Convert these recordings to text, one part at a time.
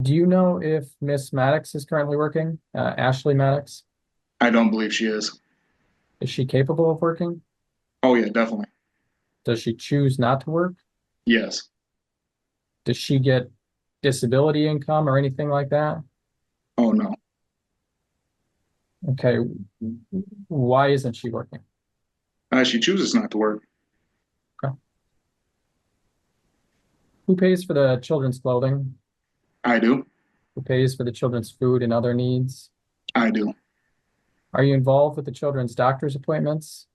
Do you know if Miss Maddox is currently working? Ashley Maddox? I don't believe she is. Is she capable of working? Oh yeah, definitely. Does she choose not to work? Yes. Does she get disability income or anything like that? Oh no. Okay, why isn't she working? She chooses not to work. Okay. Who pays for the children's clothing? I do. Who pays for the children's food and other needs? I do. Are you involved with the children's doctor's appointments?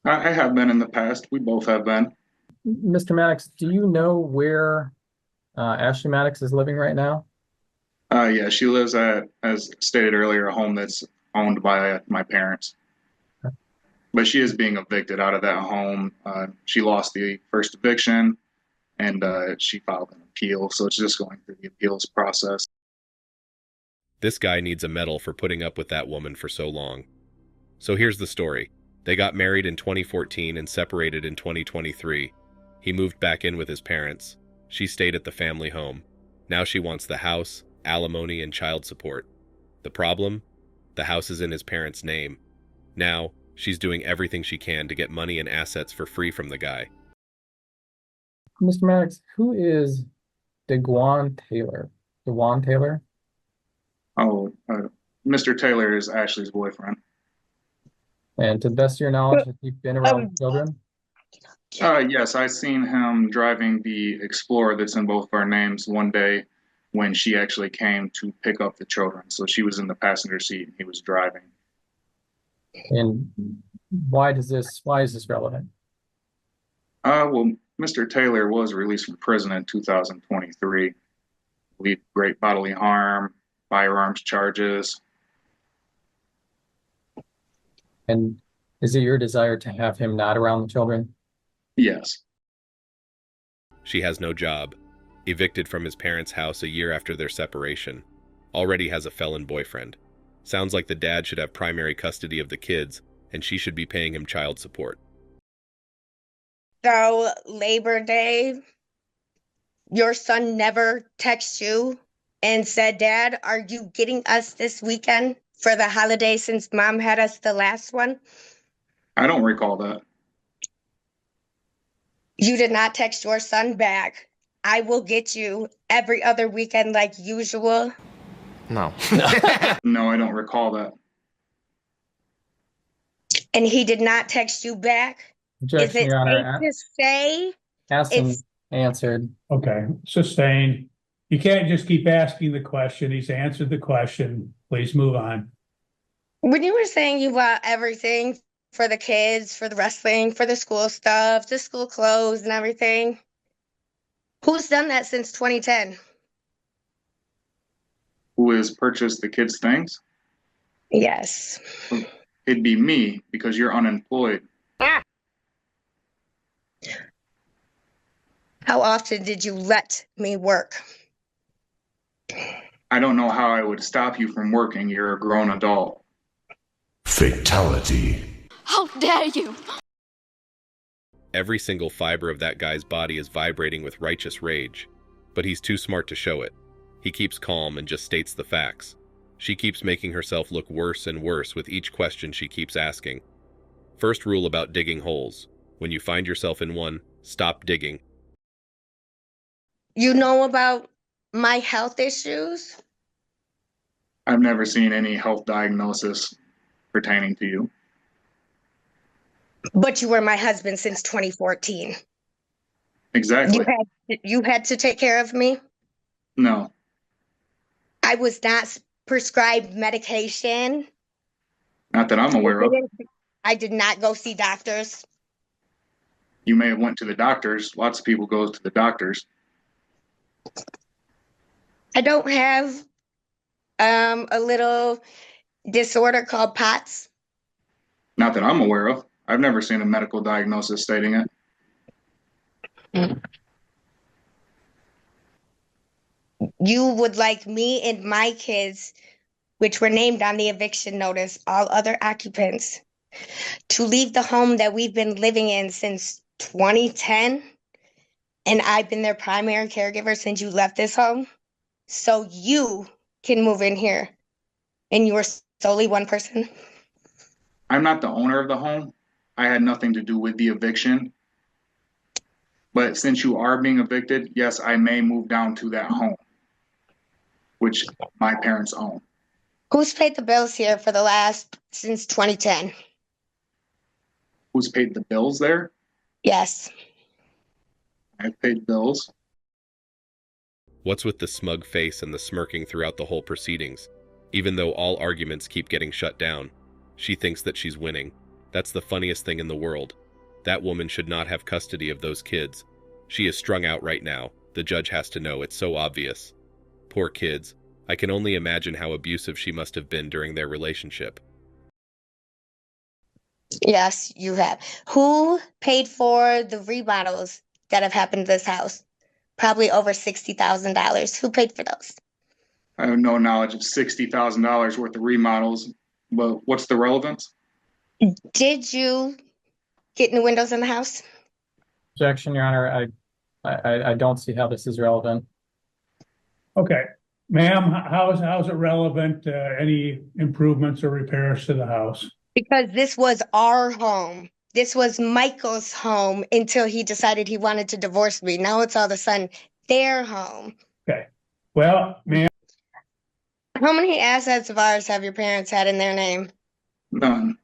I have been in the past. We both have been. Mr. Maddox, do you know where Ashley Maddox is living right now? Yeah, she lives at, as stated earlier, a home that's owned by my parents. But she is being evicted out of that home. She lost the first eviction and she filed an appeal. So it's just going through the appeals process. This guy needs a medal for putting up with that woman for so long. So here's the story. They got married in 2014 and separated in 2023. He moved back in with his parents. She stayed at the family home. Now she wants the house, alimony, and child support. The problem? The house is in his parents' name. Now, she's doing everything she can to get money and assets for free from the guy. Mr. Maddox, who is DeGuan Taylor? DeJuan Taylor? Oh, Mr. Taylor is Ashley's boyfriend. And to the best of your knowledge, have you been around children? Yes, I seen him driving the Explorer that's in both of our names one day when she actually came to pick up the children. So she was in the passenger seat and he was driving. And why is this relevant? Well, Mr. Taylor was released from prison in 2023. We great bodily harm, firearms charges. And is it your desire to have him not around the children? Yes. She has no job. Evicted from his parents' house a year after their separation. Already has a felon boyfriend. Sounds like the dad should have primary custody of the kids, and she should be paying him child support. So, Labor Day, your son never texted you and said, Dad, are you getting us this weekend for the holiday since mom had us the last one? I don't recall that. You did not text your son back. I will get you every other weekend like usual. No. No, I don't recall that. And he did not text you back. Is Objection, it Your safe Honor. to say Asked and it's answered. Okay, sustained. You can't just keep asking the question. He's answered the question. Please move on. when you were saying you bought everything for the kids, for the wrestling, for the school stuff, the school clothes and everything? Who's done that since 2010? Who has purchased the kids' things? Yes. It'd be me because you're unemployed. How often did you let me work? I don't know how I would stop you from working. You're a grown adult. Fatality. How dare you! Every single fiber of that guy's body is vibrating with righteous rage, but he's too smart to show it. He keeps calm and just states the facts. She keeps making herself look worse and worse with each question she keeps asking. First rule about digging holes. When you find yourself in one, stop digging. You know about my health issues? I've never seen any health diagnosis pertaining to you. But you were my husband since 2014. Exactly. You had to take care of me. No, I was not prescribed medication. not that I'm aware of. I did not go see doctors. You may have went to the doctors. Lots of people go to the doctors. I don't have a little disorder called POTS. Not that I'm aware of. I've never seen a medical diagnosis stating it. You would like me and my kids, which were named on the eviction notice, all other occupants, to leave the home that we've been living in since 2010, and I've been their primary caregiver since you left this home. so you can move in here and you were solely one person? I'm not the owner of the home. I had nothing to do with the eviction. But since you are being evicted, yes, I may move down to that home, which my parents own. Who's paid the bills here for the last since 2010? Who's paid the bills there? Yes. I've paid bills. What's with the smug face and the smirking throughout the whole proceedings? Even though all arguments keep getting shut down, she thinks that she's winning. That's the funniest thing in the world. That woman should not have custody of those kids. She is strung out right now. The judge has to know, it's so obvious. Poor kids. I can only imagine how abusive she must have been during their relationship. Yes, you have. Who paid for the remodels that have happened to this house? Probably over $60,000. Who paid for those? I have no knowledge of $60,000 worth of remodels, but what's the relevance? Did you get new windows in the house? Objection, Your Honor. I don't see how this is relevant. Okay, ma'am, how's it relevant? Any improvements or repairs to the house? Because this was our home. This was Michael's home until he decided he wanted to divorce me. Now it's all of a sudden their home. Okay, well, ma'am, How many assets of ours have your parents had in their name? None.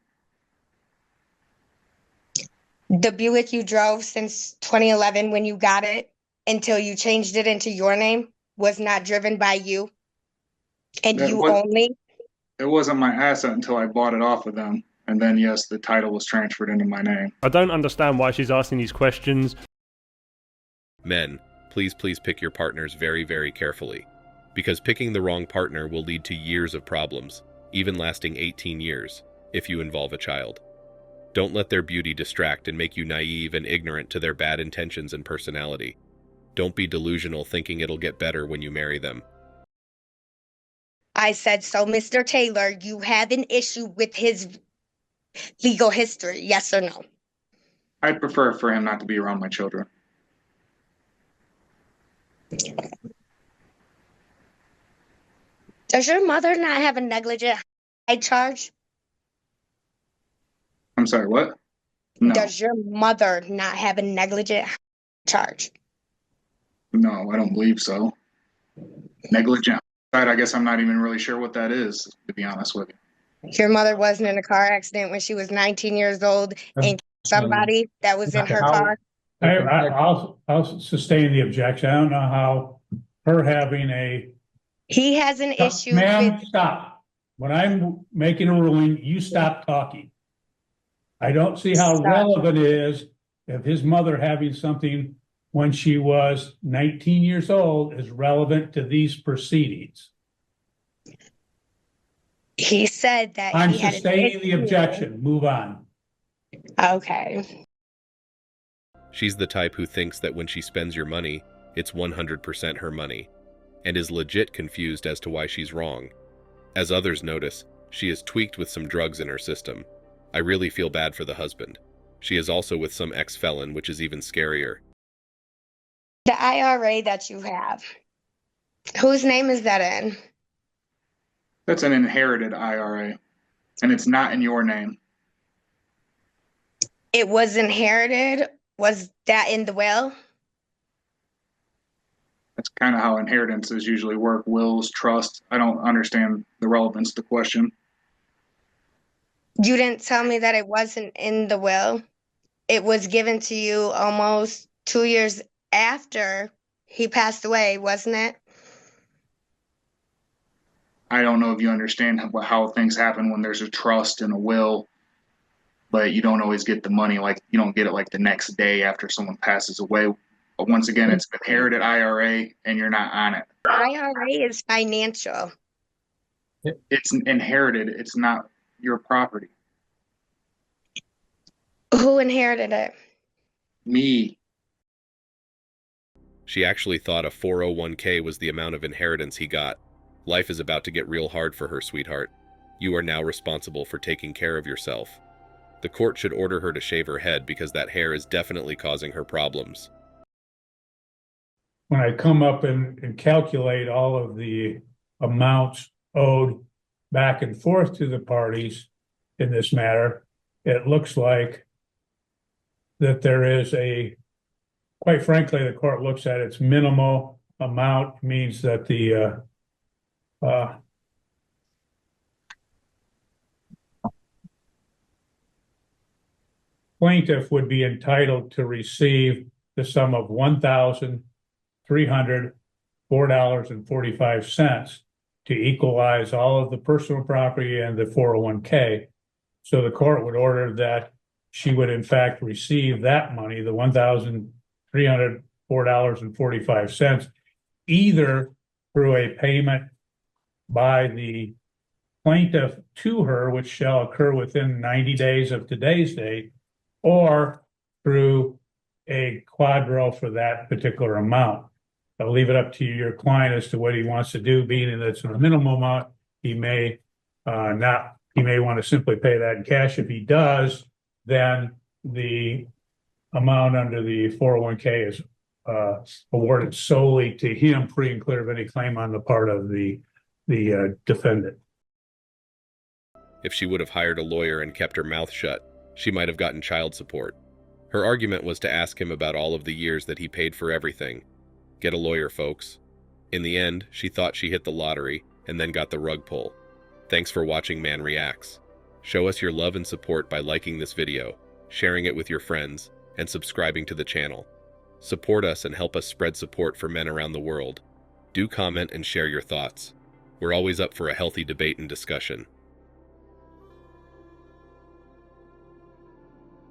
The Buick you drove since 2011 when you got it until you changed it into your name was not driven by you and That you was- only? It wasn't my asset until I bought it off of them. And then, yes, the title was transferred into my name. I don't understand why she's asking these questions. Men, please pick your partners very, very carefully. Because picking the wrong partner will lead to years of problems, even lasting 18 years, if you involve a child. Don't let their beauty distract and make you naive and ignorant to their bad intentions and personality. Don't be delusional thinking it'll get better when you marry them. I said, so Mr. Taylor, you have an issue with his legal history, yes or no? I'd prefer for him not to be around my children. Does your mother not have a negligent charge? I'm sorry, what? No, Does your mother not have a negligent charge? no, I don't believe so. Negligent. I guess I'm not even really sure what that is, to be honest with you. Your mother wasn't in a car accident when she was 19 years old and somebody that was in her car? I'll sustain the objection. I don't know how her having a. He has an issue Ma'am, with, stop. When I'm making a ruling, you stop talking. I don't see how Stop. relevant it is if his mother having something when she was 19 years old is relevant to these proceedings. he said that I'm he had an sustaining the issue. objection. Move on. Okay. She's the type who thinks that when she spends your money, it's 100% her money, and is legit confused as to why she's wrong. As others notice, she is tweaked with some drugs in her system. I really feel bad for the husband. She is also with some ex-felon, which is even scarier. The IRA that you have, whose name is that in? That's an inherited IRA, and it's not in your name. It was inherited. Was that in the will? That's kind of how inheritances usually work. Wills, trust. I don't understand the relevance to the question. You didn't tell me that it wasn't in the will. It was given to you almost 2 years after he passed away, wasn't it? I don't know if you understand how things happen when there's a trust and a will, but you don't always get the money. Like, you don't get it like the next day after someone passes away. But once again, it's an inherited IRA and you're not on it. IRA is financial. It's inherited. It's not your property. Who inherited it? Me. She actually thought a 401k was the amount of inheritance he got. Life is about to get real hard for her, sweetheart. You are now responsible for taking care of yourself. The court should order her to shave her head because that hair is definitely causing her problems. when I come up and calculate all of the amounts owed back and forth to the parties in this matter, it looks like that there is quite frankly, the court looks at its minimal amount, means that the plaintiff would be entitled to receive the sum of $1,304.45 to equalize all of the personal property and the 401k. So the court would order that she would in fact receive that money, the $1,304.45, either through a payment by the plaintiff to her, which shall occur within 90 days of today's date, or through a quadro for that particular amount. I'll leave it up to your client as to what he wants to do, being that it's a minimum amount. He may want to simply pay that in cash. If he does, then the amount under the 401k is awarded solely to him, free and clear of any claim on the part of the defendant. If she would have hired a lawyer and kept her mouth shut, she might have gotten child support. Her argument was to ask him about all of the years that he paid for everything. Get a lawyer, folks. In the end, she thought she hit the lottery and then got the rug pull. Thanks for watching Man Reacts. Show us your love and support by liking this video, sharing it with your friends, and subscribing to the channel. Support us and help us spread support for men around the world. Do comment and share your thoughts. We're always up for a healthy debate and discussion.